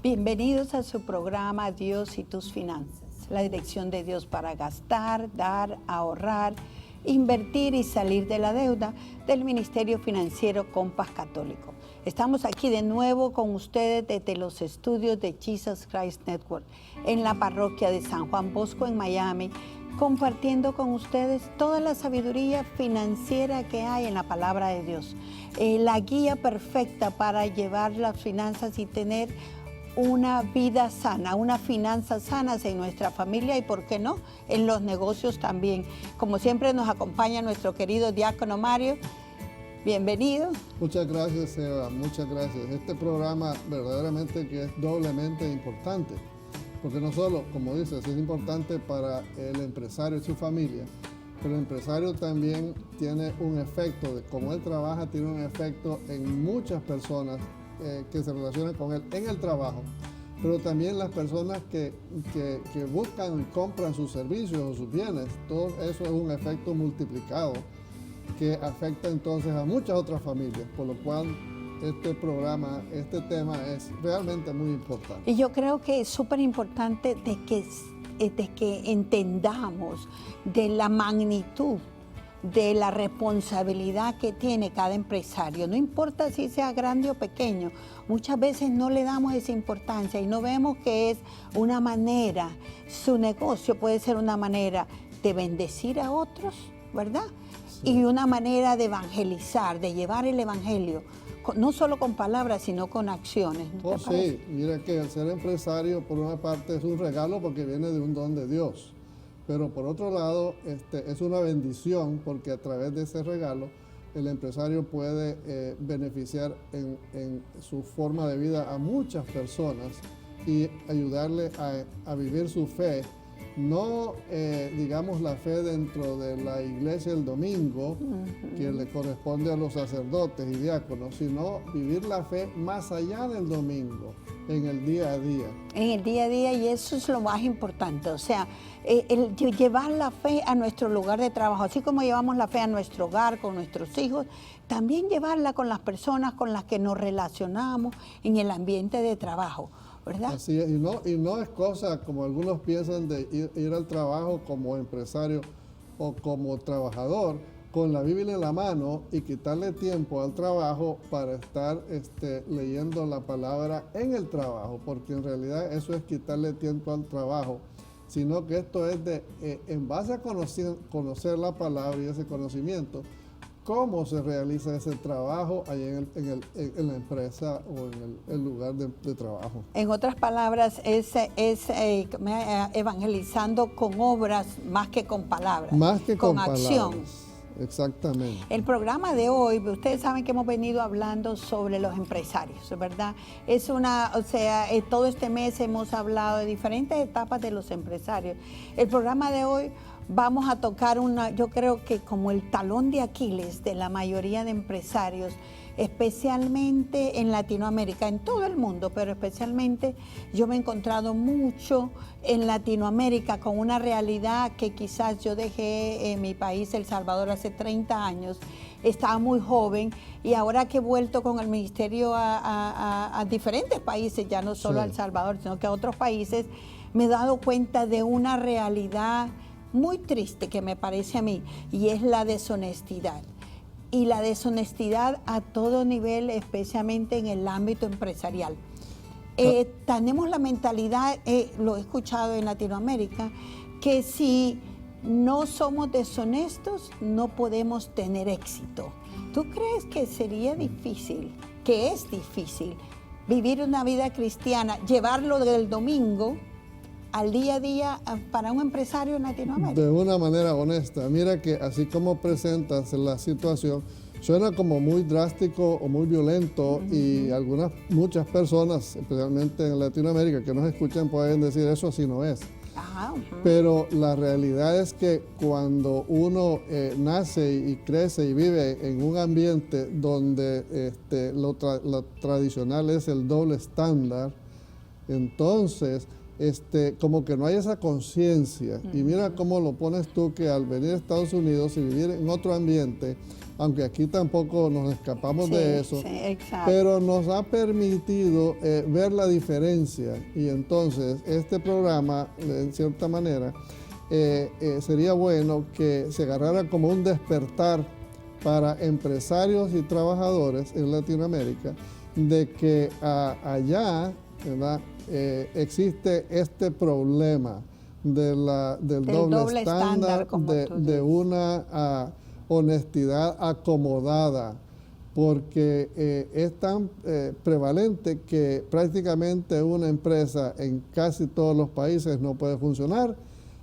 Bienvenidos a su programa Dios y tus finanzas, la dirección de Dios para gastar, dar, ahorrar, invertir y salir de la deuda del Ministerio Financiero Compass Católico. Estamos aquí de nuevo con ustedes desde los estudios de Jesus Christ Network en la parroquia de San Juan Bosco en Miami, compartiendo con ustedes toda la sabiduría financiera que hay en la palabra de Dios, la guía perfecta para llevar las finanzas y tener una vida sana, unas finanzas sanas en nuestra familia y, ¿por qué no?, en los negocios también. Como siempre nos acompaña nuestro querido diácono Mario. Bienvenido. Muchas gracias, Eva, muchas gracias. Este programa verdaderamente que es doblemente importante, porque no solo, como dices, es importante para el empresario y su familia, pero el empresario también tiene un efecto, de cómo él trabaja, tiene un efecto en muchas personas que se relacionan con él en el trabajo, pero también las personas que buscan y compran sus servicios o sus bienes. Todo eso es un efecto multiplicado que afecta entonces a muchas otras familias, por lo cual este programa, este tema es realmente muy importante. Y yo creo que es súper importante de que entendamos de la magnitud de la responsabilidad que tiene cada empresario. No importa si sea grande o pequeño, muchas veces no le damos esa importancia y no vemos que es una manera, su negocio puede ser una manera de bendecir a otros, ¿verdad? Sí. Y una manera de evangelizar, de llevar el evangelio, no solo con palabras, sino con acciones. ¿No te parece? Sí, mira que el ser empresario, por una parte, es un regalo porque viene de un don de Dios. Pero por otro lado, es una bendición porque a través de ese regalo el empresario puede beneficiar en su forma de vida a muchas personas y ayudarle a vivir su fe. No, digamos, la fe dentro de la iglesia el domingo, que le corresponde a los sacerdotes y diáconos, sino vivir la fe más allá del domingo, en el día a día. En el día a día, y eso es lo más importante, o sea, el llevar la fe a nuestro lugar de trabajo, así como llevamos la fe a nuestro hogar, con nuestros hijos, también llevarla con las personas con las que nos relacionamos en el ambiente de trabajo, ¿verdad? Así es, y no es cosa como algunos piensan de ir al trabajo como empresario o como trabajador con la Biblia en la mano y quitarle tiempo al trabajo para estar leyendo la palabra en el trabajo, porque en realidad eso es quitarle tiempo al trabajo, sino que esto es en base a conocer la palabra y ese conocimiento, cómo se realiza ese trabajo ahí en la empresa o en el lugar de trabajo. En otras palabras, es evangelizando con obras más que con palabras. Más que con acción. Palabras. Exactamente. El programa de hoy, ustedes saben que hemos venido hablando sobre los empresarios, ¿verdad? Todo este mes hemos hablado de diferentes etapas de los empresarios. El programa de hoy vamos a tocar yo creo que como el talón de Aquiles de la mayoría de empresarios, especialmente en Latinoamérica, en todo el mundo, pero especialmente yo me he encontrado mucho en Latinoamérica con una realidad que quizás yo dejé en mi país, El Salvador, hace 30 años. Estaba muy joven y ahora que he vuelto con el ministerio a diferentes países, ya no solo a El Salvador, sino que a otros países, me he dado cuenta de una realidad muy triste que me parece a mí, y es la deshonestidad. Y la deshonestidad a todo nivel, especialmente en el ámbito empresarial. Tenemos la mentalidad, lo he escuchado en Latinoamérica, que si no somos deshonestos, no podemos tener éxito. ¿Tú crees que sería difícil, que es difícil, vivir una vida cristiana, llevarlo del domingo al día a día para un empresario en Latinoamérica? De una manera honesta. Mira que así como presentas la situación, suena como muy drástico o muy violento, y muchas personas, especialmente en Latinoamérica, que nos escuchan pueden decir eso así no es. Pero la realidad es que cuando uno nace y crece y vive en un ambiente donde lo tradicional es el doble estándar, entonces como que no hay esa conciencia. Y mira cómo lo pones tú, que al venir a Estados Unidos y vivir en otro ambiente, aunque aquí tampoco nos escapamos de eso, pero nos ha permitido ver la diferencia. Y entonces este programa, en cierta manera, sería bueno que se agarrara como un despertar para empresarios y trabajadores en Latinoamérica, de que allá, ¿verdad?, existe este problema del doble estándar, de una honestidad acomodada, porque es tan prevalente que prácticamente una empresa en casi todos los países no puede funcionar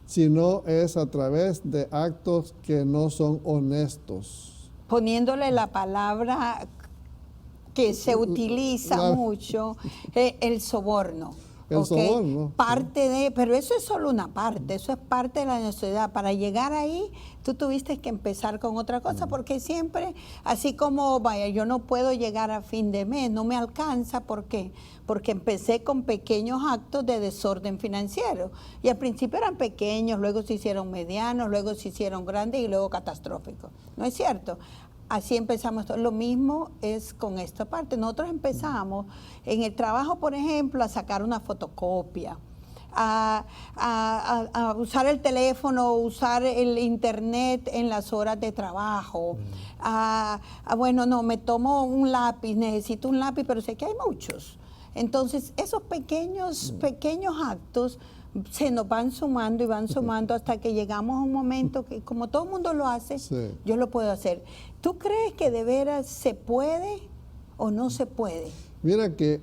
si no es a través de actos que no son honestos. Poniéndole la palabra que se utiliza mucho, el soborno. El soborno. Parte de, pero eso es solo una parte, eso es parte de la sociedad. Para llegar ahí, tú tuviste que empezar con otra cosa, porque siempre, así como, vaya, yo no puedo llegar a fin de mes, no me alcanza, ¿por qué? Porque empecé con pequeños actos de desorden financiero. Y al principio eran pequeños, luego se hicieron medianos, luego se hicieron grandes y luego catastróficos. ¿No es cierto? Así empezamos. Lo mismo es con esta parte. Nosotros empezamos en el trabajo, por ejemplo, a sacar una fotocopia, a usar el teléfono, usar el internet en las horas de trabajo. Bueno, no, me tomo un lápiz, necesito un lápiz, pero sé que hay muchos. Entonces, esos pequeños actos se nos van sumando y van sumando hasta que llegamos a un momento que, como todo el mundo lo hace, yo lo puedo hacer. ¿Tú crees que de veras se puede o no se puede? Mira que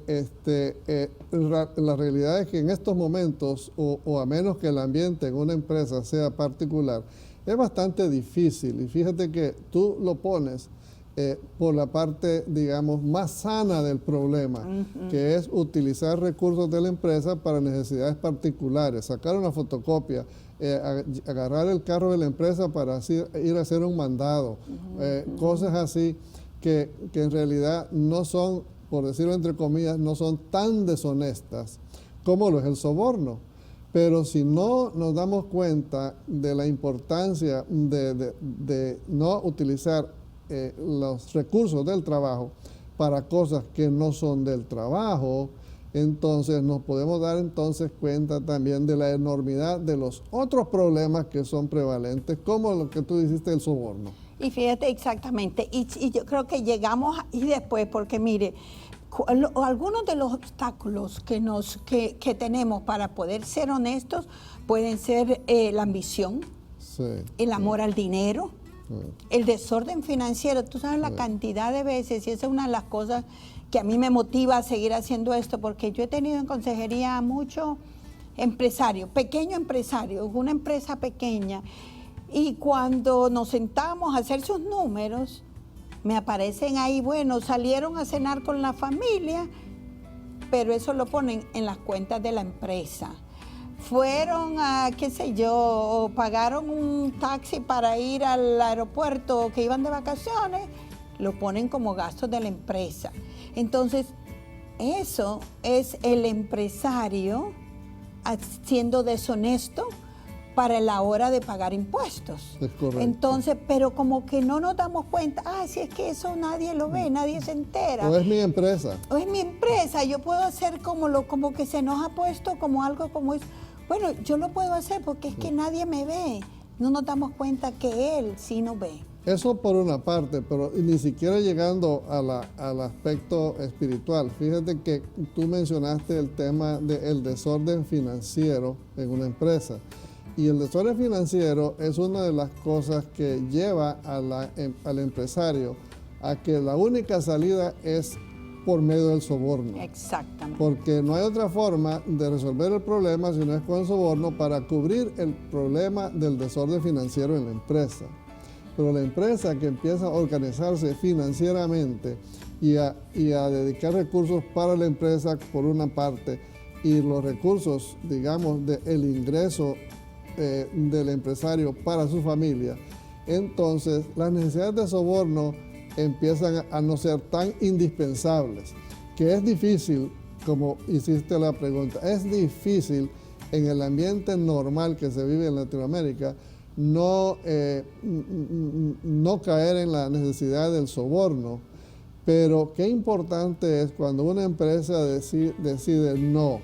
la realidad es que en estos momentos, o a menos que el ambiente en una empresa sea particular, es bastante difícil. Y fíjate que tú lo pones por la parte, digamos, más sana del problema, que es utilizar recursos de la empresa para necesidades particulares, sacar una fotocopia, agarrar el carro de la empresa para así ir a hacer un mandado, cosas así que en realidad no son, por decirlo entre comillas, no son tan deshonestas como lo es el soborno. Pero si no nos damos cuenta de la importancia de no utilizar los recursos del trabajo para cosas que no son del trabajo, entonces nos podemos dar entonces cuenta también de la enormidad de los otros problemas que son prevalentes, como lo que tú dijiste, el soborno. Y fíjate exactamente, y yo creo que llegamos y después, porque mire, algunos de los obstáculos que tenemos para poder ser honestos pueden ser la ambición, el amor al dinero, el desorden financiero. Tú sabes la cantidad de veces, y esa es una de las cosas que a mí me motiva a seguir haciendo esto, porque yo he tenido en consejería a muchos empresarios, pequeños empresarios, una empresa pequeña, y cuando nos sentamos a hacer sus números, me aparecen ahí, bueno, salieron a cenar con la familia, pero eso lo ponen en las cuentas de la empresa. Fueron a, qué sé yo, pagaron un taxi para ir al aeropuerto, que iban de vacaciones, lo ponen como gastos de la empresa. Entonces, eso es el empresario siendo deshonesto para la hora de pagar impuestos. Es correcto. Entonces, pero como que no nos damos cuenta, si es que eso nadie lo ve, nadie se entera. O es mi empresa. O es mi empresa, yo puedo hacer como que se nos ha puesto como algo como es. Bueno, yo lo puedo hacer porque es que nadie me ve. No nos damos cuenta que él sí nos ve. Eso por una parte, pero ni siquiera llegando al aspecto espiritual. Fíjate que tú mencionaste el tema del desorden financiero en una empresa. Y el desorden financiero es una de las cosas que lleva al empresario a que la única salida es por medio del soborno. Exactamente. Porque no hay otra forma de resolver el problema si no es con el soborno para cubrir el problema del desorden financiero en la empresa. Pero la empresa que empieza a organizarse financieramente y a dedicar recursos para la empresa por una parte, y los recursos, digamos, del ingreso del empresario para su familia, entonces las necesidades de soborno empiezan a no ser tan indispensables, que es difícil como hiciste la pregunta, es difícil en el ambiente normal que se vive en Latinoamérica no caer en la necesidad del soborno, pero qué importante es cuando una empresa decide no,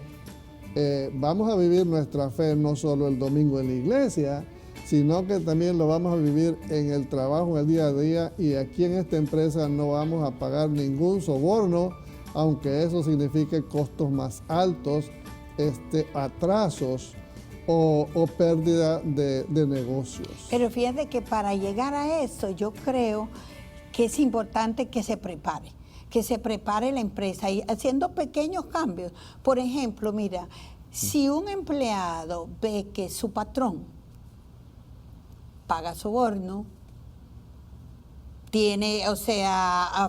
vamos a vivir nuestra fe no solo el domingo en la iglesia, sino que también lo vamos a vivir en el trabajo, en el día a día, y aquí en esta empresa no vamos a pagar ningún soborno, aunque eso signifique costos más altos, atrasos o pérdida de negocios. Pero fíjate que para llegar a eso yo creo que es importante que se prepare la empresa y haciendo pequeños cambios. Por ejemplo, mira, si un empleado ve que su patrón paga soborno,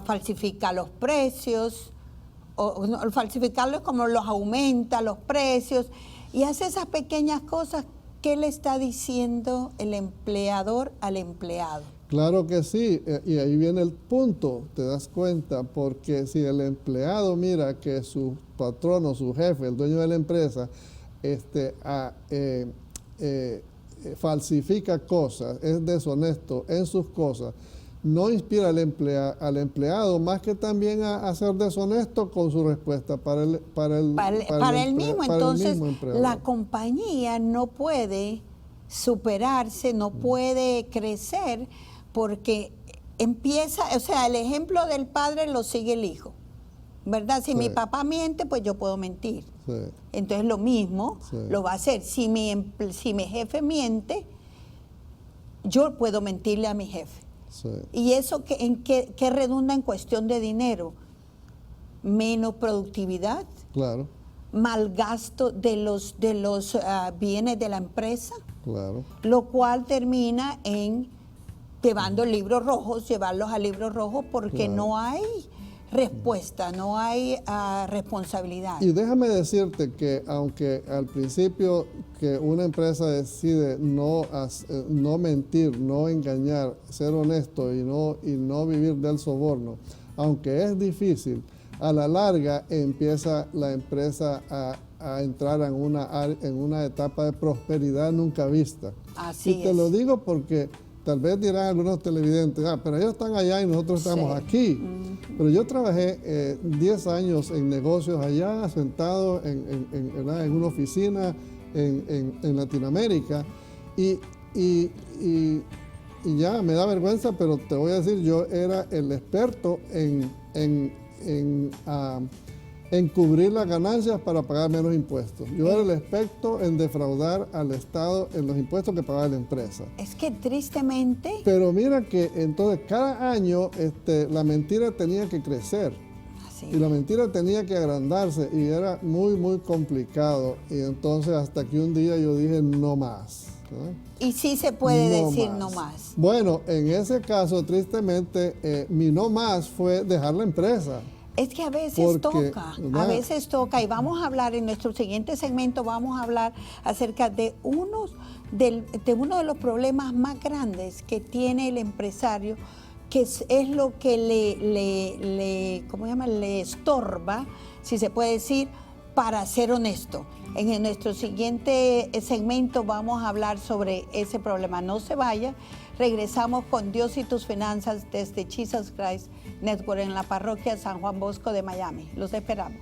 falsifica los precios, o falsificarlo es como los aumenta los precios y hace esas pequeñas cosas, ¿qué le está diciendo el empleador al empleado? Claro que sí, y ahí viene el punto, te das cuenta, porque si el empleado mira que su patrón o su jefe, el dueño de la empresa, falsifica cosas, es deshonesto en sus cosas, no inspira al empleado más que también a ser deshonesto con su respuesta para el mismo. Entonces, empleador. La compañía no puede superarse, no puede crecer, porque empieza, el ejemplo del padre lo sigue el hijo, ¿verdad? Si mi papá miente, pues yo puedo mentir. Sí. Entonces lo mismo lo va a hacer. Si mi jefe miente, yo puedo mentirle a mi jefe. Sí. ¿Y eso en qué redunda en cuestión de dinero? Menos productividad. Claro. Mal gasto de los bienes de la empresa. Claro. Lo cual termina en llevarlos a libros rojos porque no hay respuesta, no hay responsabilidad. Y déjame decirte que aunque al principio que una empresa decide no mentir, no engañar, ser honesto y no vivir del soborno, aunque es difícil, a la larga empieza la empresa a entrar en una etapa de prosperidad nunca vista. Así y te lo digo porque tal vez dirán algunos televidentes, pero ellos están allá y nosotros estamos aquí. Pero yo trabajé 10 años en negocios allá, sentado en una oficina en Latinoamérica. Y ya me da vergüenza, pero te voy a decir, yo era el experto en cubrir las ganancias para pagar menos impuestos. Yo era el experto en defraudar al Estado en los impuestos que pagaba la empresa. Es que tristemente... Pero mira que entonces cada año la mentira tenía que crecer. Así. Y la mentira tenía que agrandarse y era muy, muy complicado. Y entonces hasta que un día yo dije no más. Y sí se puede decir no más. Bueno, en ese caso, tristemente, mi no más fue dejar la empresa. Es que a veces toca, y vamos a hablar en nuestro siguiente segmento, vamos a hablar acerca de uno de los problemas más grandes que tiene el empresario, que es lo que le estorba, si se puede decir, para ser honesto. En nuestro siguiente segmento vamos a hablar sobre ese problema. No se vaya, regresamos con Dios y tus finanzas desde Jesus Christ Network en la parroquia San Juan Bosco de Miami. Los esperamos.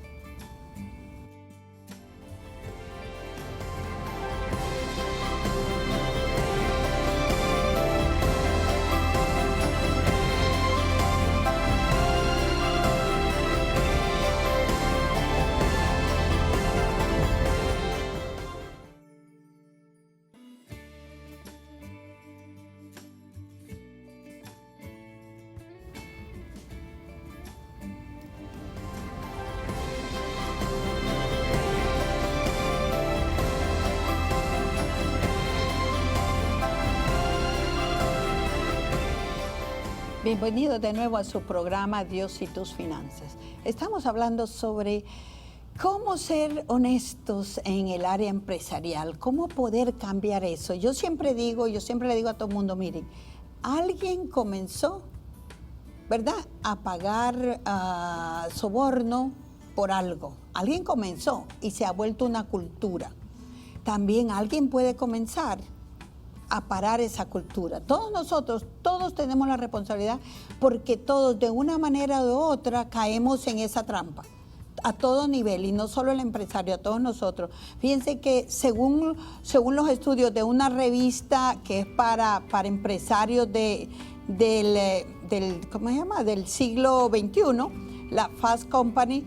Bienvenidos de nuevo a su programa Dios y tus finanzas. Estamos hablando sobre cómo ser honestos en el área empresarial, cómo poder cambiar eso. Yo siempre le digo a todo el mundo, miren, alguien comenzó, ¿verdad?, a pagar soborno por algo. Alguien comenzó y se ha vuelto una cultura. También alguien puede comenzar a parar esa cultura. Todos nosotros, todos tenemos la responsabilidad porque todos de una manera u otra caemos en esa trampa a todo nivel y no solo el empresario, a todos nosotros. Fíjense que según los estudios de una revista que es para empresarios ¿cómo se llama? Del siglo XXI, la Fast Company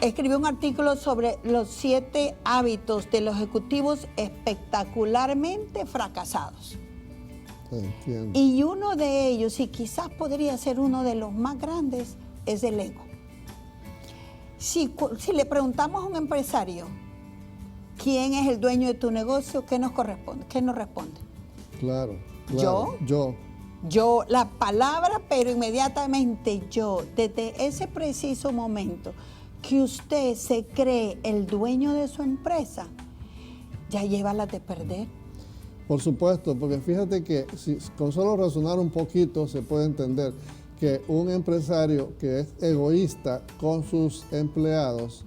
escribió un artículo sobre los 7 hábitos de los ejecutivos espectacularmente fracasados. Entiendo. Y uno de ellos, y quizás podría ser uno de los más grandes, es el ego. Si le preguntamos a un empresario, ¿quién es el dueño de tu negocio? ¿Qué nos corresponde? ¿Qué nos responde? Claro. Yo, la palabra, pero inmediatamente yo, desde ese preciso momento que usted se cree el dueño de su empresa, ya lleva la de perder. Por supuesto, porque fíjate que si con solo razonar un poquito se puede entender que un empresario que es egoísta con sus empleados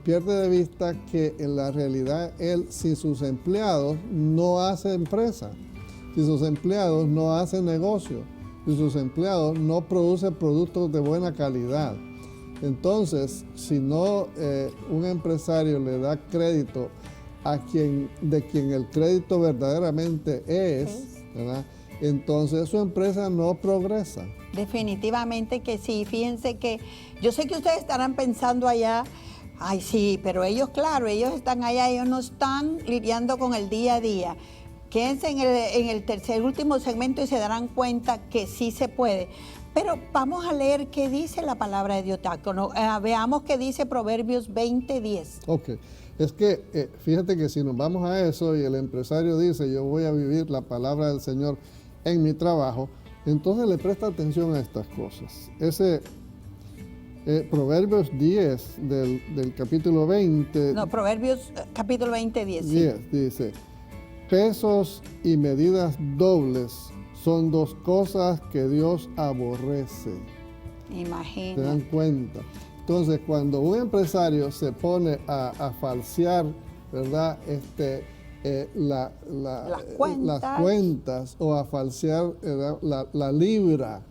pierde de vista que en la realidad él sin sus empleados no hace empresa, si sus empleados no hacen negocio, si sus empleados no producen productos de buena calidad. Entonces, si no un empresario le da crédito de quien el crédito verdaderamente es, ¿verdad? Entonces su empresa no progresa. Definitivamente que sí. Fíjense que yo sé que ustedes estarán pensando allá, ay sí, pero ellos, claro, ellos están allá, ellos no están lidiando con el día a día. Quédense en el último segmento y se darán cuenta que sí se puede. Pero vamos a leer qué dice la palabra de Dios. Veamos qué dice Proverbios 20:10. Ok, es que fíjate que si nos vamos a eso y el empresario dice yo voy a vivir la palabra del Señor en mi trabajo, entonces le presta atención a estas cosas. Ese Proverbios 10 del capítulo 20. No, Proverbios capítulo 20:10. 10 dice, pesos y medidas dobles son 2 cosas que Dios aborrece. Imagínate. ¿Se dan cuenta? Entonces, cuando un empresario se pone a falsear, ¿verdad? Las cuentas o a falsear la libra,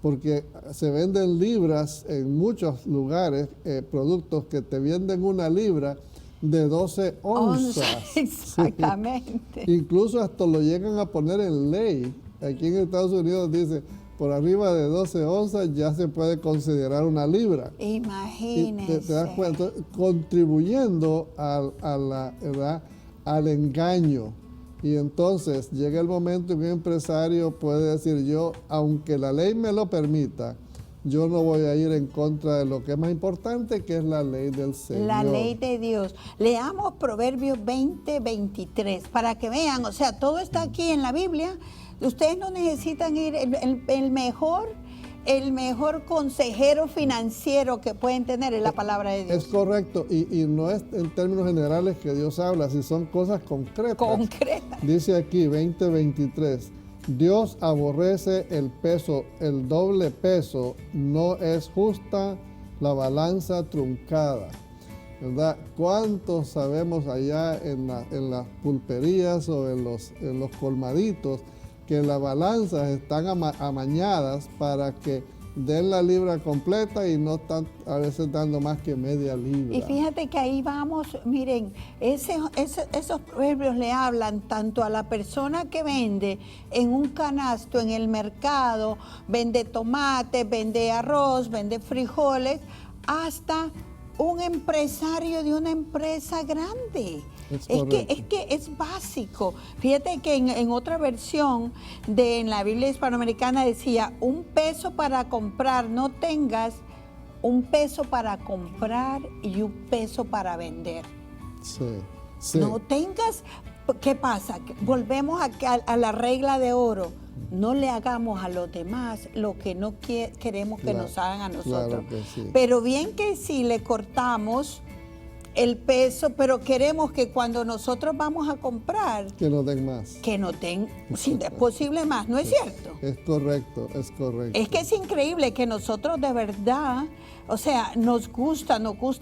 porque se venden libras en muchos lugares, productos que te venden una libra de 12 onzas. Exactamente. Incluso hasta lo llegan a poner en ley. Aquí en Estados Unidos dice, por arriba de 12 onzas ya se puede considerar una libra. Imagínese. ¿Te das cuenta? Contribuyendo al engaño. Y entonces llega el momento en que un empresario puede decir, yo, aunque la ley me lo permita, yo no voy a ir en contra de lo que es más importante, que es la ley del Señor. La ley de Dios. Leamos Proverbios 20:23 para que vean, o sea, todo está aquí en la Biblia. Ustedes no necesitan ir, el mejor consejero financiero que pueden tener es la palabra de Dios. Es correcto, y no es en términos generales que Dios habla, si son cosas concretas. Concretas. Dice aquí 20:23, Dios aborrece el peso, el doble peso, no es justa la balanza truncada. ¿Verdad? ¿Cuántos sabemos allá en las pulperías o en los colmaditos que las balanzas están amañadas para que den la libra completa y no están a veces dando más que media libra? Y fíjate que ahí vamos, miren, esos proverbios le hablan tanto a la persona que vende en un canasto en el mercado, vende tomates, vende arroz, vende frijoles, hasta un empresario de una empresa grande. Es que es básico. Fíjate que en otra versión en la Biblia hispanoamericana decía, un peso para comprar, no tengas un peso para comprar y un peso para vender. Sí. No tengas, ¿qué pasa? Volvemos a la regla de oro. No le hagamos a los demás lo que no queremos que nos hagan a nosotros. Claro que sí. Pero bien que si le cortamos el peso, pero queremos que cuando nosotros vamos a comprar, Que nos den más. que nos den, si es posible, más, ¿no es cierto? Es correcto, es correcto. Es que es increíble que nosotros de verdad, o sea, nos gusta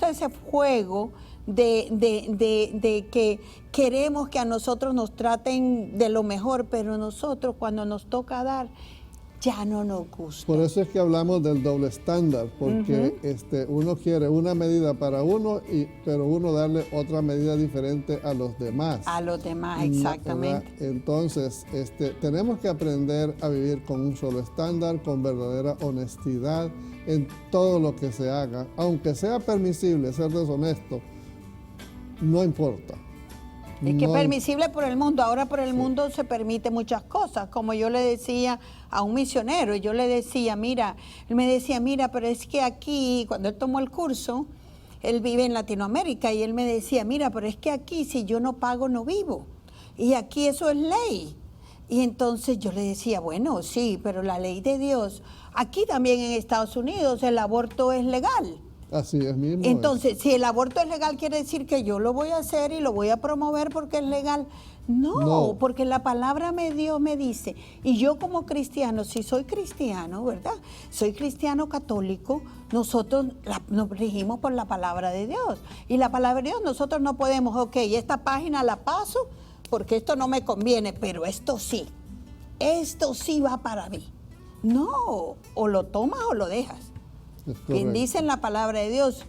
ese juego de que queremos que a nosotros nos traten de lo mejor, pero nosotros cuando nos toca dar, ya no nos gusta. Por eso es que hablamos del doble estándar, porque uno quiere una medida para uno, pero uno darle otra medida diferente a los demás. A los demás, exactamente. ¿Verdad? Entonces, tenemos que aprender a vivir con un solo estándar, con verdadera honestidad en todo lo que se haga. Aunque sea permisible ser deshonesto, no importa. Es que es permisible por el mundo. Ahora por el mundo se permite muchas cosas. Como yo le decía a un misionero, yo le decía, mira, él me decía, mira, pero es que aquí, cuando él tomó el curso, él vive en Latinoamérica y él me decía, mira, pero es que aquí si yo no pago no vivo. Y aquí eso es ley. Y entonces yo le decía, bueno, sí, pero la ley de Dios, aquí también en Estados Unidos el aborto es legal. Así es mismo. Entonces, si el aborto es legal, quiere decir que yo lo voy a hacer y lo voy a promover porque es legal. No, porque la palabra de Dios me dice, y yo como cristiano, si soy cristiano, ¿verdad? Soy cristiano católico, nosotros nos regimos por la palabra de Dios. Y la palabra de Dios, nosotros no podemos, ok, esta página la paso porque esto no me conviene, pero esto sí va para mí. No, o lo tomas o lo dejas. Quien dice en la palabra de Dios,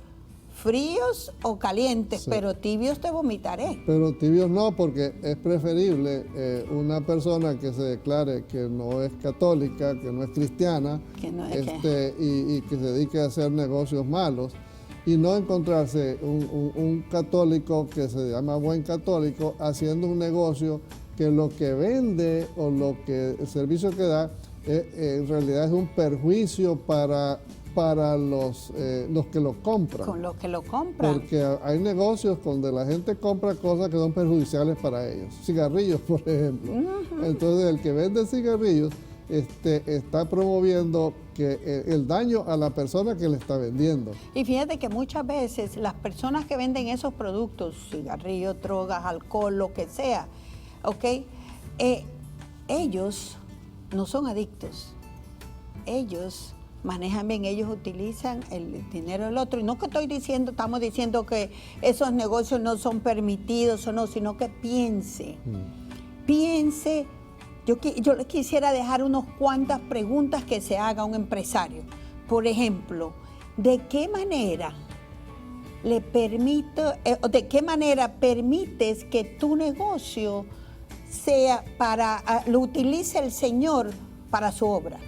fríos o calientes, sí, pero tibios te vomitaré. Pero tibios no, porque es preferible una persona que se declare que no es católica, que no es cristiana, y que se dedique a hacer negocios malos, y no encontrarse un católico que se llama buen católico haciendo un negocio que lo que vende o el servicio que da en realidad es un perjuicio para los que lo compran. Con los que lo compran. Porque hay negocios donde la gente compra cosas que son perjudiciales para ellos. Cigarrillos, por ejemplo. Entonces, el que vende cigarrillos está promoviendo el daño a la persona que le está vendiendo. Y fíjate que muchas veces las personas que venden esos productos, cigarrillos, drogas, alcohol, lo que sea, ¿ok? Ellos no son adictos. Ellos manejan bien, ellos utilizan el dinero del otro. Y no que estamos diciendo que esos negocios no son permitidos o no, sino que piense. Yo le quisiera dejar unas cuantas preguntas que se haga un empresario. Por ejemplo, ¿de qué manera permites que tu negocio lo utilice el Señor para su obra?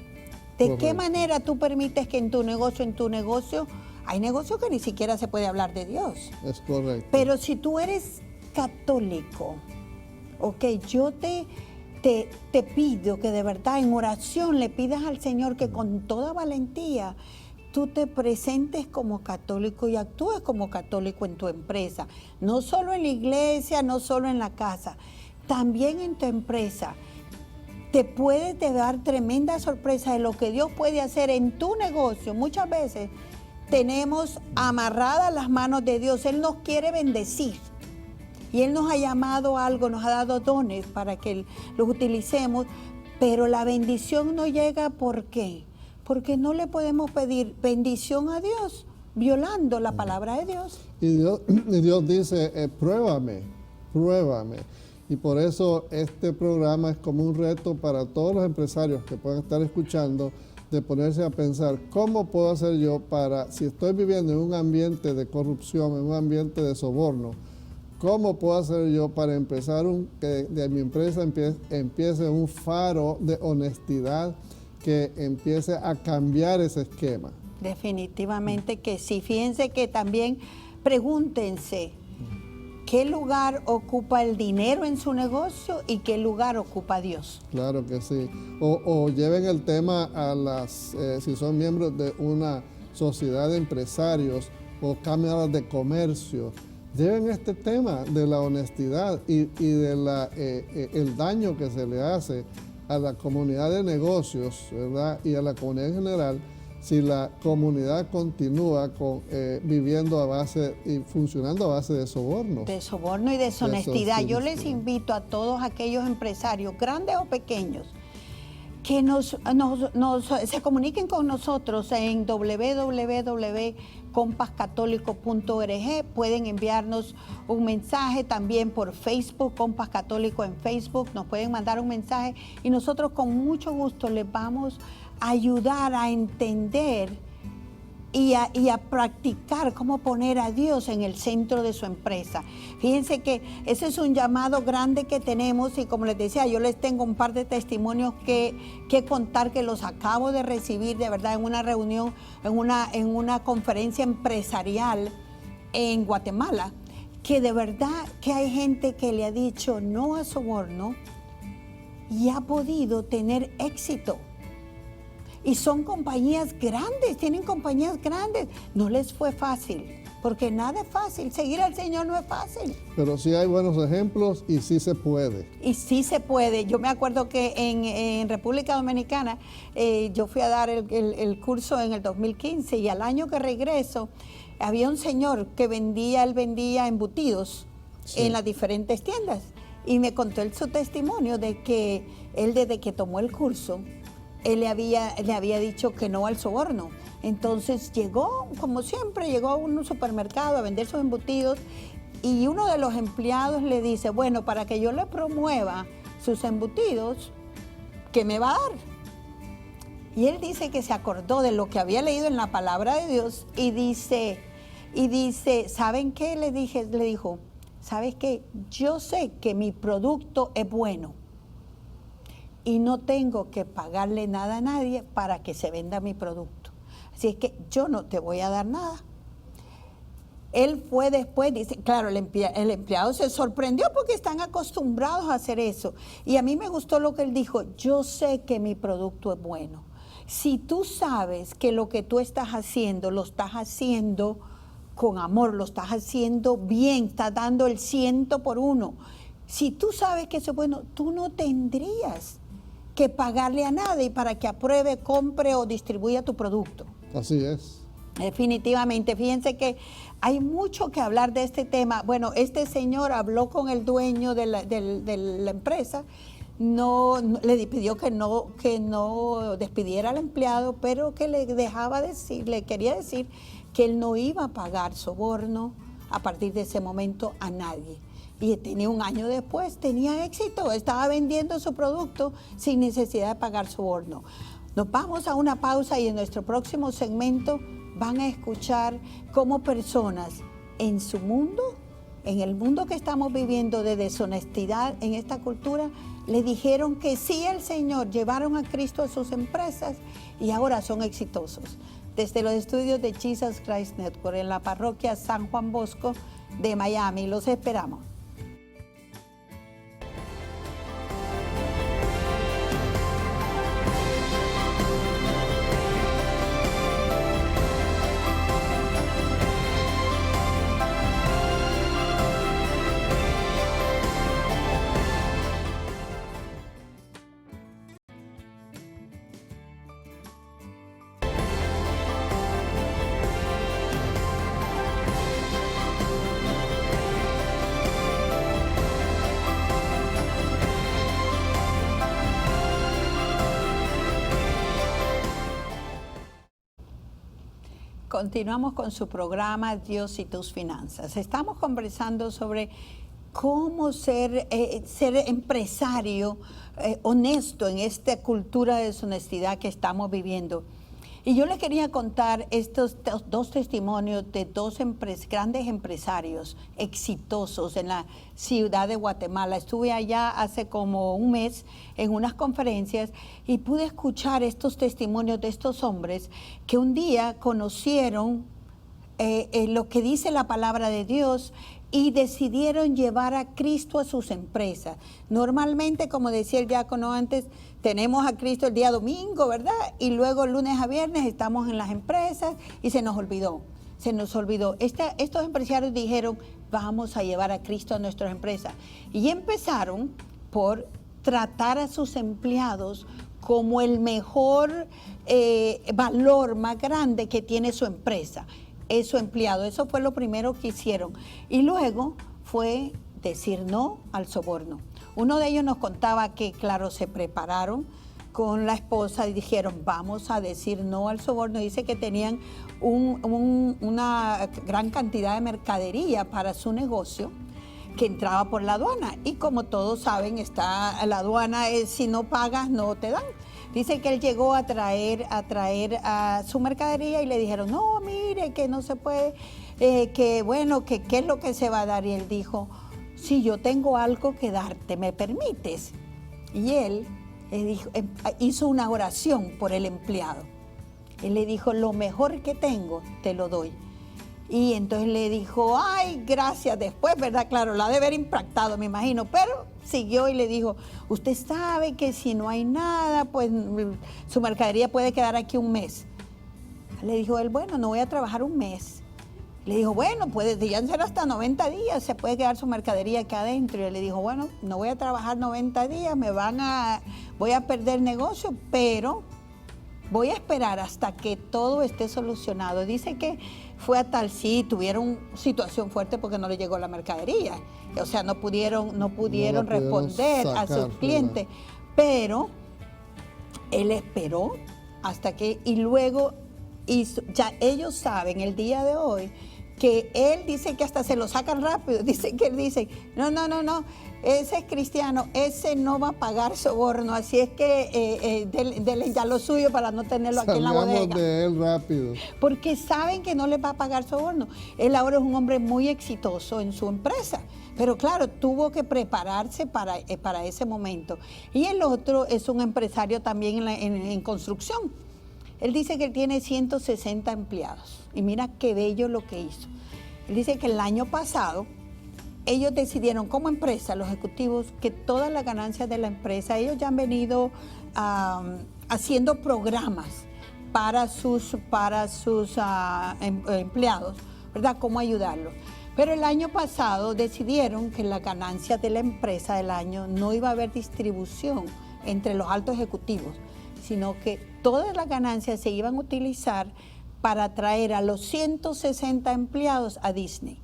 ¿De qué manera tú permites que en tu negocio, hay negocios que ni siquiera se puede hablar de Dios? Es correcto. Pero si tú eres católico, ok, yo te pido que de verdad en oración le pidas al Señor que con toda valentía tú te presentes como católico y actúes como católico en tu empresa. No solo en la iglesia, no solo en la casa, también en tu empresa. Te puede dar tremenda sorpresa de lo que Dios puede hacer en tu negocio. Muchas veces tenemos amarradas las manos de Dios. Él nos quiere bendecir. Y Él nos ha llamado a algo, nos ha dado dones para que los utilicemos. Pero la bendición no llega, ¿por qué? Porque no le podemos pedir bendición a Dios violando la palabra de Dios. Y Dios dice, pruébame. Y por eso este programa es como un reto para todos los empresarios que puedan estar escuchando, de ponerse a pensar, ¿cómo puedo hacer yo si estoy viviendo en un ambiente de corrupción, en un ambiente de soborno, cómo puedo hacer yo para empezar que de mi empresa empiece un faro de honestidad que empiece a cambiar ese esquema? Definitivamente que sí. Fíjense que también pregúntense, ¿qué lugar ocupa el dinero en su negocio y qué lugar ocupa Dios? Claro que sí. O lleven el tema si son miembros de una sociedad de empresarios o cámaras de comercio, lleven este tema de la honestidad y de el daño que se le hace a la comunidad de negocios, ¿verdad? Y a la comunidad en general, si la comunidad continúa viviendo a base y funcionando a base de sobornos. De soborno y deshonestidad. Yo les invito a todos aquellos empresarios, grandes o pequeños, que se comuniquen con nosotros en www.compascatólico.org. Pueden enviarnos un mensaje también por Facebook, Compás Católico en Facebook. Nos pueden mandar un mensaje y nosotros con mucho gusto les vamos a ayudar a entender y a practicar cómo poner a Dios en el centro de su empresa. Fíjense que ese es un llamado grande que tenemos y como les decía, yo les tengo un par de testimonios que contar que los acabo de recibir de verdad en una reunión, en una conferencia empresarial en Guatemala, que de verdad que hay gente que le ha dicho no a soborno y ha podido tener éxito. Y son compañías grandes, tienen compañías grandes. No les fue fácil, porque nada es fácil. Seguir al Señor no es fácil. Pero sí hay buenos ejemplos y sí se puede. Y sí se puede. Yo me acuerdo que en República Dominicana yo fui a dar el curso en el 2015 y al año que regreso había un señor que vendía embutidos en las diferentes tiendas. Y me contó su testimonio de que él desde que tomó el curso, él le había dicho que no al soborno. Entonces llegó, como siempre, llegó a un supermercado a vender sus embutidos y uno de los empleados le dice, bueno, para que yo le promueva sus embutidos, ¿qué me va a dar? Y él dice que se acordó de lo que había leído en la palabra de Dios y dice, ¿saben qué? Le dijo, ¿sabes qué? Yo sé que mi producto es bueno y no tengo que pagarle nada a nadie para que se venda mi producto. Así es que yo no te voy a dar nada. Él fue después, dice, claro, el empleado se sorprendió porque están acostumbrados a hacer eso. Y a mí me gustó lo que él dijo, yo sé que mi producto es bueno. Si tú sabes que lo que tú estás haciendo, lo estás haciendo con amor, lo estás haciendo bien, estás dando el 100 por 1. Si tú sabes que eso es bueno, tú no tendrías que pagarle a nadie para que apruebe, compre o distribuya tu producto. Así es. Definitivamente. Fíjense que hay mucho que hablar de este tema. Bueno, este señor habló con el dueño de la empresa, le pidió que no despidiera al empleado, pero que le quería decir que él no iba a pagar soborno a partir de ese momento a nadie. Y tenía un año después, tenía éxito, estaba vendiendo su producto sin necesidad de pagar soborno. Nos vamos a una pausa y en nuestro próximo segmento van a escuchar cómo personas en su mundo, en el mundo que estamos viviendo de deshonestidad en esta cultura, le dijeron que sí al Señor, llevaron a Cristo a sus empresas y ahora son exitosos. Desde los estudios de Jesus Christ Network en la parroquia San Juan Bosco de Miami, los esperamos. Continuamos con su programa Dios y tus finanzas. Estamos conversando sobre cómo ser empresario honesto en esta cultura de deshonestidad que estamos viviendo. Y yo les quería contar estos dos testimonios de dos grandes empresarios exitosos en la ciudad de Guatemala. Estuve allá hace como un mes en unas conferencias y pude escuchar estos testimonios de estos hombres que un día conocieron lo que dice la palabra de Dios y decidieron llevar a Cristo a sus empresas. Normalmente, como decía el diácono antes, tenemos a Cristo el día domingo, ¿verdad? Y luego lunes a viernes estamos en las empresas y se nos olvidó. Estos empresarios dijeron, vamos a llevar a Cristo a nuestras empresas. Y empezaron por tratar a sus empleados como el mejor valor más grande que tiene su empresa, es su empleado. Eso fue lo primero que hicieron. Y luego fue decir no al soborno. Uno de ellos nos contaba que, claro, se prepararon con la esposa y dijeron, vamos a decir no al soborno. Dice que tenían una gran cantidad de mercadería para su negocio que entraba por la aduana. Y como todos saben, está la aduana, si no pagas, no te dan. Dice que él llegó a traer a su mercadería y le dijeron, no, mire, que no se puede, que bueno, que qué es lo que se va a dar. Y él dijo, sí, yo tengo algo que darte, ¿me permites? Y él dijo, hizo una oración por el empleado. Él le dijo, lo mejor que tengo, te lo doy. Y entonces le dijo, ay, gracias. Después, ¿verdad? Claro, la ha de haber impactado, me imagino, pero siguió y le dijo, usted sabe que si no hay nada, pues su mercadería puede quedar aquí un mes. Le dijo él, bueno, no voy a trabajar un mes. Le dijo, bueno, podrían ser hasta 90 días, se puede quedar su mercadería aquí adentro. Y él le dijo, bueno, no voy a trabajar 90 días, voy a perder negocio, pero voy a esperar hasta que todo esté solucionado. Dice que fue a tal, sí, tuvieron situación fuerte porque no le llegó la mercadería. O sea, no pudieron responder a sus clientes. Pero él esperó hasta que, y luego hizo, ya ellos saben el día de hoy que él dice que hasta se lo sacan rápido. Dice que él dice, no, ese es cristiano, ese no va a pagar soborno, así es que denle ya lo suyo para no tenerlo aquí en la bodega. Salgamos de él rápido. Porque saben que no les va a pagar soborno. Él ahora es un hombre muy exitoso en su empresa, pero claro, tuvo que prepararse para ese momento. Y el otro es un empresario también en construcción. Él dice que él tiene 160 empleados. Y mira qué bello lo que hizo. Él dice que el año pasado ellos decidieron como empresa, los ejecutivos, que todas las ganancias de la empresa, ellos ya han venido haciendo programas para sus empleados, ¿verdad? Cómo ayudarlos. Pero el año pasado decidieron que las ganancias de la empresa del año no iba a haber distribución entre los altos ejecutivos, sino que todas las ganancias se iban a utilizar para traer a los 160 empleados a Disney.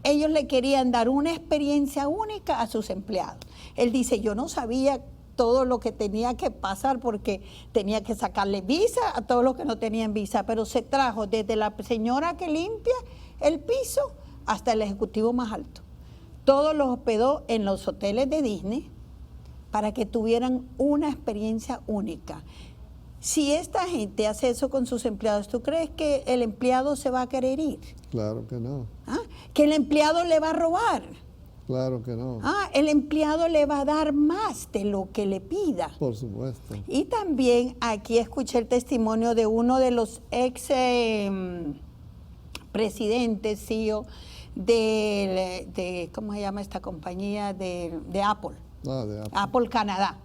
Ellos le querían dar una experiencia única a sus empleados. Él dice, yo no sabía todo lo que tenía que pasar porque tenía que sacarle visa a todos los que no tenían visa, pero se trajo desde la señora que limpia el piso hasta el ejecutivo más alto. Todos los hospedó en los hoteles de Disney para que tuvieran una experiencia única. Si esta gente hace eso con sus empleados, ¿tú crees que el empleado se va a querer ir? Claro que no. ¿Ah? ¿Que el empleado le va a robar? Claro que no. El empleado le va a dar más de lo que le pida. Por supuesto. Y también aquí escuché el testimonio de uno de los ex presidentes, CEO de ¿cómo se llama esta compañía? De Apple. De Apple. Apple Canadá.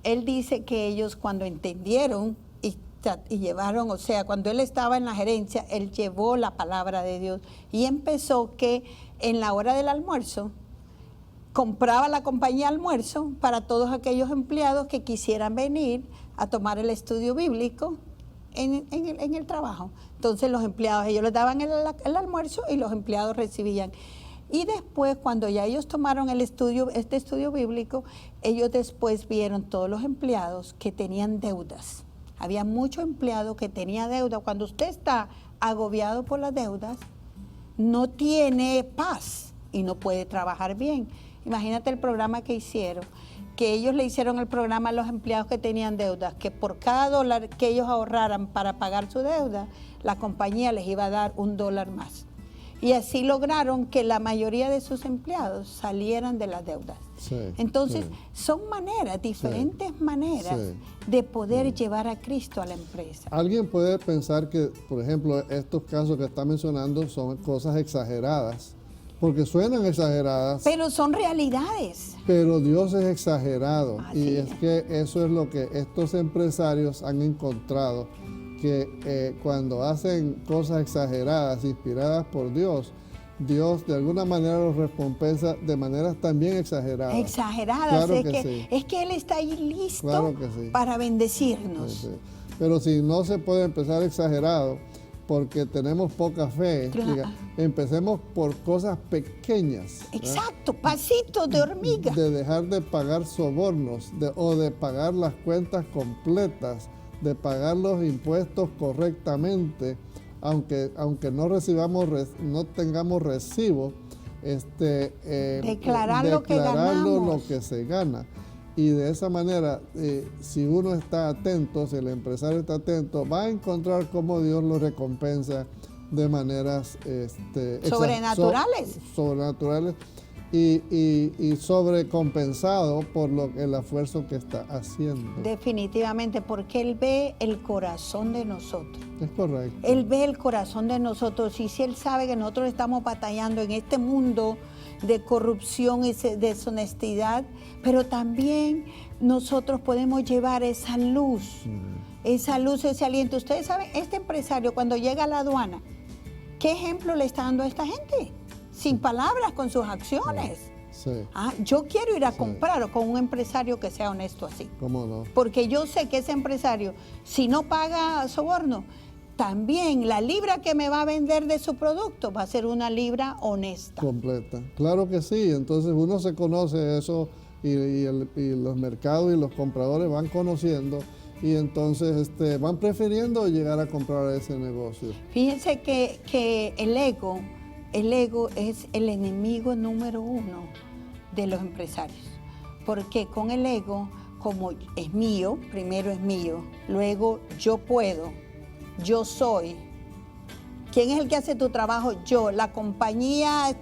Él dice que ellos cuando entendieron y llevaron, o sea, cuando él estaba en la gerencia, él llevó la palabra de Dios y empezó que en la hora del almuerzo compraba la compañía almuerzo para todos aquellos empleados que quisieran venir a tomar el estudio bíblico en el trabajo. Entonces los empleados, ellos les daban el almuerzo y los empleados recibían. Y después, cuando ya ellos tomaron este estudio bíblico, ellos después vieron todos los empleados que tenían deudas. Había muchos empleados que tenían deuda. Cuando usted está agobiado por las deudas, no tiene paz y no puede trabajar bien. Imagínate el programa que hicieron, que ellos le hicieron el programa a los empleados que tenían deudas, que por cada dólar que ellos ahorraran para pagar su deuda, la compañía les iba a dar $1 más. Y así lograron que la mayoría de sus empleados salieran de las deudas. Sí, Entonces, sí. son maneras, diferentes maneras de poder llevar a Cristo a la empresa. Alguien puede pensar que, por ejemplo, estos casos que está mencionando son cosas exageradas, porque suenan exageradas. Pero son realidades. Pero Dios es exagerado. Así Y es. es que eso es lo que estos empresarios han encontrado, que cuando hacen cosas exageradas, inspiradas por Dios, Dios de alguna manera los recompensa de maneras también exageradas. Exageradas, Claro que sí. es que Él está ahí listo Claro que sí. para bendecirnos. Sí, sí. Pero si no se puede empezar exagerado, porque tenemos poca fe, Claro. empecemos por cosas pequeñas. Exacto, pasitos de hormiga. De dejar de pagar sobornos o de pagar las cuentas completas, de pagar los impuestos correctamente, aunque no recibamos, no tengamos recibo, Declarar lo que ganamos. lo que se gana. Y de esa manera, si uno está atento, si el empresario está atento, va a encontrar cómo Dios lo recompensa de maneras sobrenaturales. Sobrenaturales y sobrecompensado por el esfuerzo que está haciendo. Definitivamente, porque Él ve el corazón de nosotros. Es correcto. Él ve el corazón de nosotros y si Él sabe que nosotros estamos batallando en este mundo de corrupción y deshonestidad, pero también nosotros podemos llevar esa luz, ese aliento. Ustedes saben, este empresario cuando llega a la aduana, ¿qué ejemplo le está dando a esta gente? Sin palabras, con sus acciones. Sí. Yo quiero ir a comprar con un empresario que sea honesto así. ¿Cómo no? Porque yo sé que ese empresario, si no paga soborno, también la libra que me va a vender de su producto va a ser una libra honesta. Completa. Claro que sí. Entonces uno se conoce eso y los mercados y los compradores van conociendo y entonces van prefiriendo llegar a comprar a ese negocio. Fíjense que el ego es el enemigo número uno de los empresarios. Porque con el ego, como es mío, primero es mío, luego yo puedo, yo soy. ¿Quién es el que hace tu trabajo? Yo. La compañía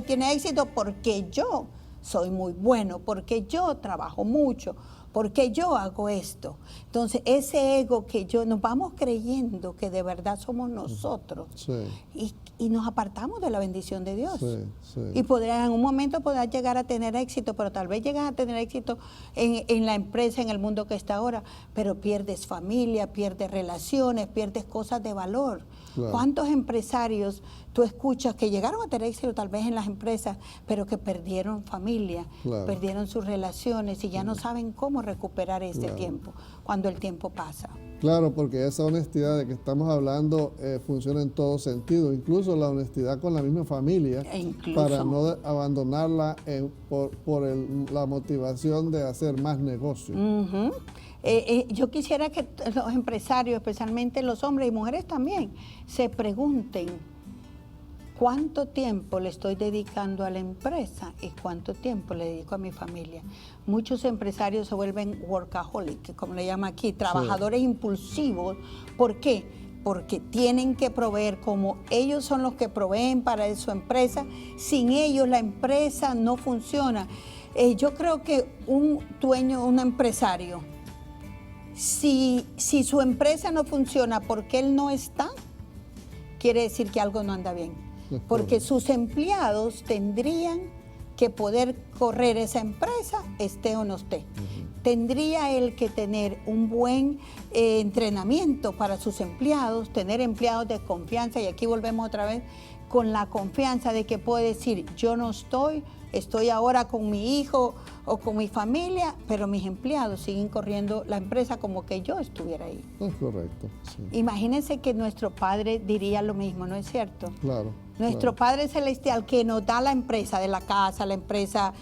tiene éxito porque yo soy muy bueno, porque yo trabajo mucho, porque yo hago esto. Entonces, ese ego que nos vamos creyendo que de verdad somos nosotros. Sí. Y nos apartamos de la bendición de Dios. Sí, sí. Y en un momento podrás llegar a tener éxito, pero tal vez llegas a tener éxito en la empresa, en el mundo que está ahora, pero pierdes familia, pierdes relaciones, pierdes cosas de valor. Claro. ¿Cuántos empresarios tú escuchas que llegaron a tener éxito tal vez en las empresas, pero que perdieron familia, claro, perdieron sus relaciones y ya no saben cómo recuperar ese tiempo, cuando el tiempo pasa? Claro, porque esa honestidad de que estamos hablando funciona en todo sentido, incluso la honestidad con la misma familia, para no abandonarla por la motivación de hacer más negocio. Yo quisiera que los empresarios, especialmente los hombres y mujeres también, se pregunten cuánto tiempo le estoy dedicando a la empresa y cuánto tiempo le dedico a mi familia. Muchos empresarios se vuelven workaholic, como le llaman aquí, trabajadores impulsivos. ¿Por qué? Porque tienen que proveer, como ellos son los que proveen para su empresa, sin ellos la empresa no funciona. Yo creo que un dueño, un empresario, si su empresa no funciona porque él no está, quiere decir que algo no anda bien. Porque sus empleados tendrían que poder correr esa empresa, esté o no esté. Tendría él que tener un buen entrenamiento para sus empleados, tener empleados de confianza, y aquí volvemos otra vez con la confianza de que puede decir, yo no estoy ahora con mi hijo o con mi familia, pero mis empleados siguen corriendo la empresa como que yo estuviera ahí. Es correcto. Sí. Imagínense que nuestro Padre diría lo mismo, ¿no es cierto? Claro. Nuestro Padre Celestial que nos da la empresa de la casa, la empresa,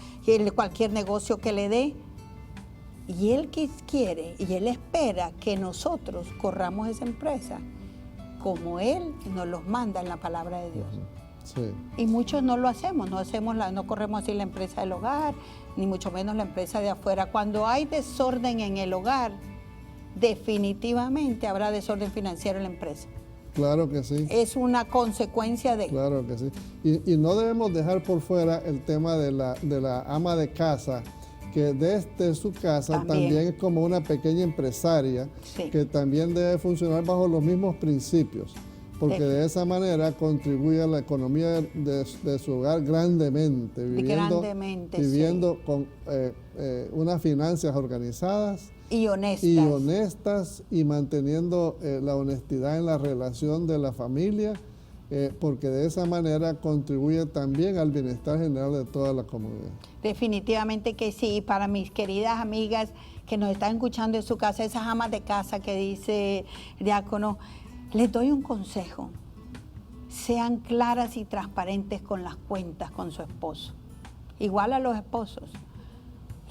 cualquier negocio que le dé, y Él quiere y Él espera que nosotros corramos esa empresa como Él nos los manda en la palabra de Dios. Sí. Y muchos no lo hacemos, no corremos así la empresa del hogar, ni mucho menos la empresa de afuera. Cuando hay desorden en el hogar, definitivamente habrá desorden financiero en la empresa. Claro que sí. Es una consecuencia de... Claro que sí. Y no debemos dejar por fuera el tema de la ama de casa, que desde su casa también es como una pequeña empresaria, que también debe funcionar bajo los mismos principios, porque de esa manera contribuye a la economía de su hogar grandemente, viviendo con unas finanzas organizadas y honestas y manteniendo la honestidad en la relación de la familia, porque de esa manera contribuye también al bienestar general de toda la comunidad. Definitivamente que sí. Para mis queridas amigas que nos están escuchando en su casa, esas amas de casa que dice Diácono, les doy un consejo. Sean claras y transparentes con las cuentas con su esposo. Igual a los esposos.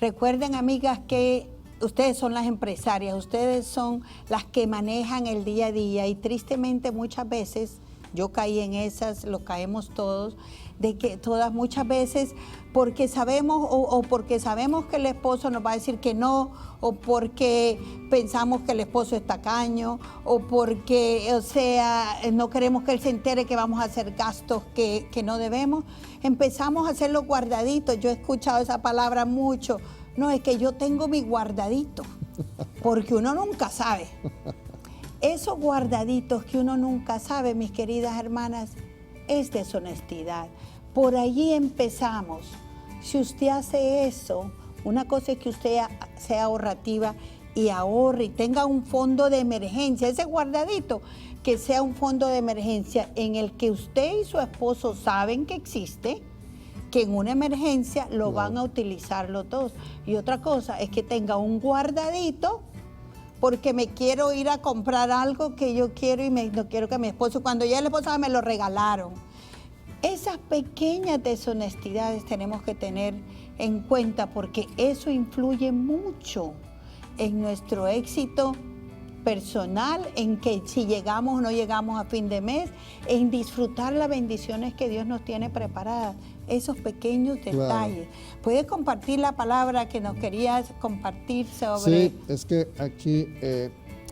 Recuerden, amigas, que ustedes son las empresarias, ustedes son las que manejan el día a día y tristemente muchas veces, yo caí en esas, lo caemos todos, de que todas muchas veces porque sabemos o porque sabemos que el esposo nos va a decir que no, o porque pensamos que el esposo es tacaño, o porque, o sea, no queremos que él se entere que vamos a hacer gastos que no debemos, empezamos a hacerlo guardaditos. Yo he escuchado esa palabra mucho. No, es que yo tengo mi guardadito, porque uno nunca sabe. Esos guardaditos que uno nunca sabe, mis queridas hermanas, es deshonestidad. Por allí empezamos. Si usted hace eso, una cosa es que usted sea ahorrativa y ahorre y tenga un fondo de emergencia, ese guardadito, que sea un fondo de emergencia en el que usted y su esposo saben que existe, que en una emergencia lo van a utilizar los dos. Y otra cosa es que tenga un guardadito porque me quiero ir a comprar algo que yo quiero y no quiero que mi esposo, cuando ya el esposo me lo regalaron. Esas pequeñas deshonestidades tenemos que tener en cuenta porque eso influye mucho en nuestro éxito personal, en que si llegamos o no llegamos a fin de mes, en disfrutar las bendiciones que Dios nos tiene preparadas, esos pequeños detalles. ¿Puedes compartir la palabra que nos querías compartir sobre? Sí, es que aquí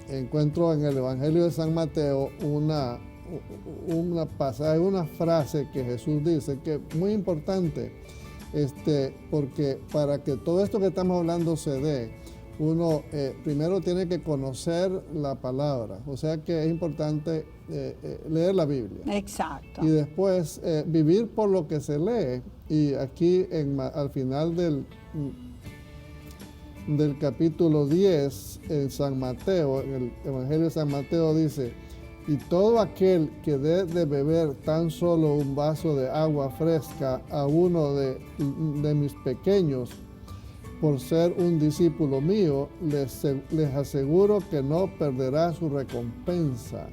encuentro en el Evangelio de San Mateo una pasaje, una frase que Jesús dice que es muy importante, porque para que todo esto que estamos hablando se dé, uno primero tiene que conocer la palabra, o sea que es importante leer la Biblia. Exacto. Y después vivir por lo que se lee. Y aquí al final del capítulo 10 en San Mateo, en el Evangelio de San Mateo dice, y todo aquel que dé de beber tan solo un vaso de agua fresca a uno de mis pequeños, por ser un discípulo mío, les aseguro que no perderá su recompensa.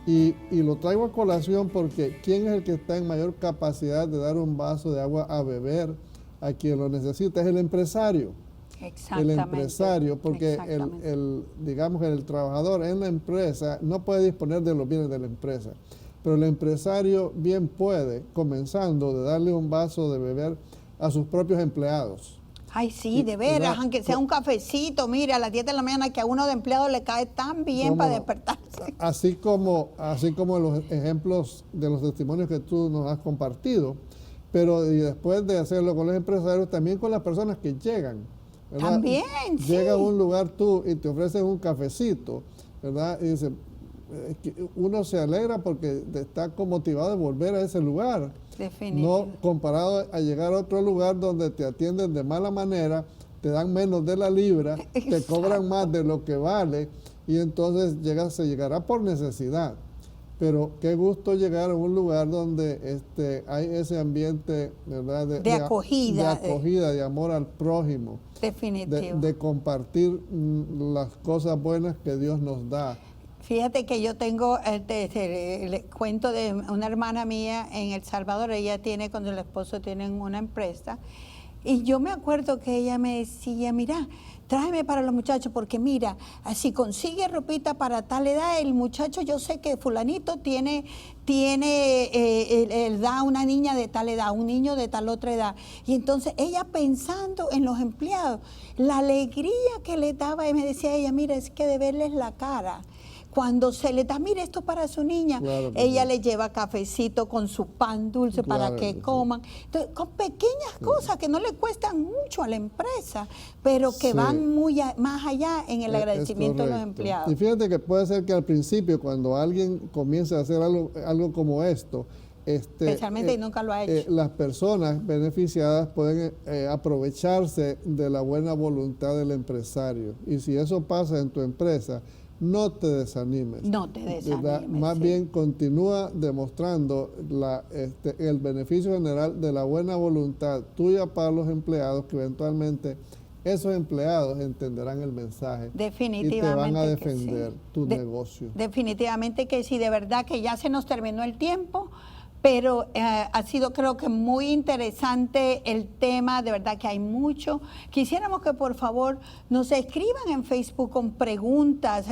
Y lo traigo a colación porque ¿quién es el que está en mayor capacidad de dar un vaso de agua a beber a quien lo necesita? Es el empresario. Exactamente. El empresario, porque digamos el trabajador en la empresa no puede disponer de los bienes de la empresa. Pero el empresario bien puede, comenzando, de darle un vaso de beber a sus propios empleados. Ay, sí, de veras, aunque sea un cafecito, mire, a las 10 de la mañana que a uno de empleados le cae tan bien para despertarse. Así como los ejemplos de los testimonios que tú nos has compartido, pero y después de hacerlo con los empresarios, también con las personas que llegan, ¿verdad? También, Llega a un lugar tú y te ofrecen un cafecito, ¿verdad? Y dice, uno se alegra porque está motivado de volver a ese lugar. Definitivo. No comparado a llegar a otro lugar donde te atienden de mala manera, te dan menos de la libra, te cobran más de lo que vale y entonces se llegará por necesidad. Pero qué gusto llegar a un lugar donde hay ese ambiente, ¿verdad? De acogida. De acogida, de amor al prójimo. Definitivo. De compartir las cosas buenas que Dios nos da. Fíjate que yo tengo, le cuento de una hermana mía en El Salvador, ella tiene, cuando el esposo tienen una empresa, y yo me acuerdo que ella me decía, mira, tráeme para los muchachos, porque mira, si consigue ropita para tal edad, el muchacho, yo sé que fulanito da una niña de tal edad, un niño de tal otra edad, y entonces ella pensando en los empleados, la alegría que le daba, y me decía ella, mira, es que de verles la cara, cuando se le da, mire, esto para su niña, claro, ella le lleva cafecito con su pan dulce, claro, para que coman. Entonces, con pequeñas cosas que no le cuestan mucho a la empresa, pero que van más allá en el agradecimiento de los empleados. Y fíjate que puede ser que al principio, cuando alguien comienza a hacer algo como esto, especialmente y nunca lo ha hecho, las personas beneficiadas pueden aprovecharse de la buena voluntad del empresario. Y si eso pasa en tu empresa, no te desanimes. No te desanimes. Más bien continúa demostrando el beneficio general de la buena voluntad tuya para los empleados, que eventualmente esos empleados entenderán el mensaje y te van a defender tu negocio. Definitivamente que sí, de verdad que ya se nos terminó el tiempo, pero ha sido, creo que, muy interesante el tema, de verdad que hay mucho. Quisiéramos que por favor nos escriban en Facebook con preguntas,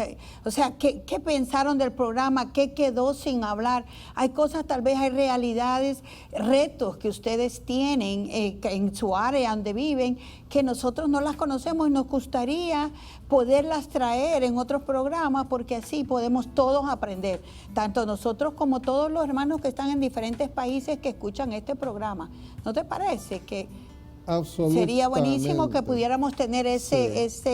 o sea, ¿qué pensaron del programa? ¿Qué quedó sin hablar? Hay cosas, tal vez hay realidades, retos que ustedes tienen en su área donde viven, que nosotros no las conocemos y nos gustaría poderlas traer en otros programas, porque así podemos todos aprender, tanto nosotros como todos los hermanos que están en diferentes países que escuchan este programa. ¿No te parece que sería buenísimo que pudiéramos tener esos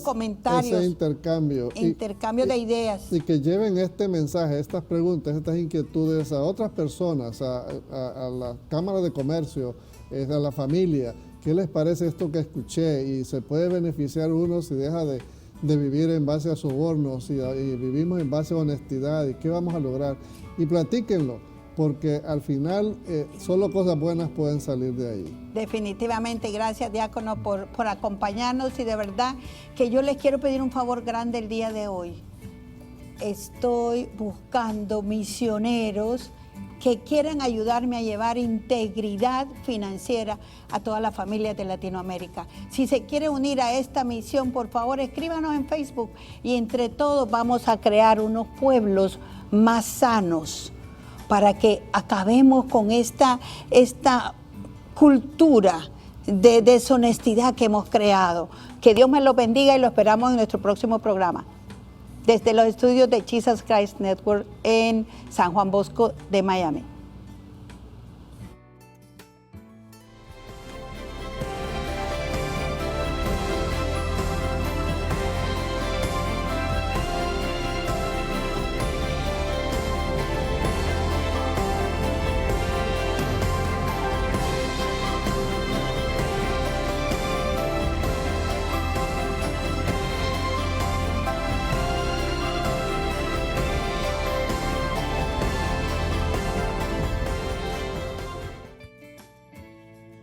comentarios, ese intercambio de ideas? Y que lleven este mensaje, estas preguntas, estas inquietudes a otras personas, a la Cámara de Comercio, a la familia. ¿Qué les parece esto que escuché? Y se puede beneficiar uno si deja de vivir en base a sobornos y vivimos en base a honestidad. ¿Y qué vamos a lograr? Y platíquenlo, porque al final solo cosas buenas pueden salir de ahí. Definitivamente, gracias, diácono, por acompañarnos, y de verdad que yo les quiero pedir un favor grande el día de hoy. Estoy buscando misioneros que quieran ayudarme a llevar integridad financiera a todas las familias de Latinoamérica. Si se quiere unir a esta misión, por favor, escríbanos en Facebook y entre todos vamos a crear unos pueblos más sanos para que acabemos con esta cultura de deshonestidad que hemos creado. Que Dios me lo bendiga y lo esperamos en nuestro próximo programa. Desde los estudios de Jesus Christ Network en San Juan Bosco de Miami.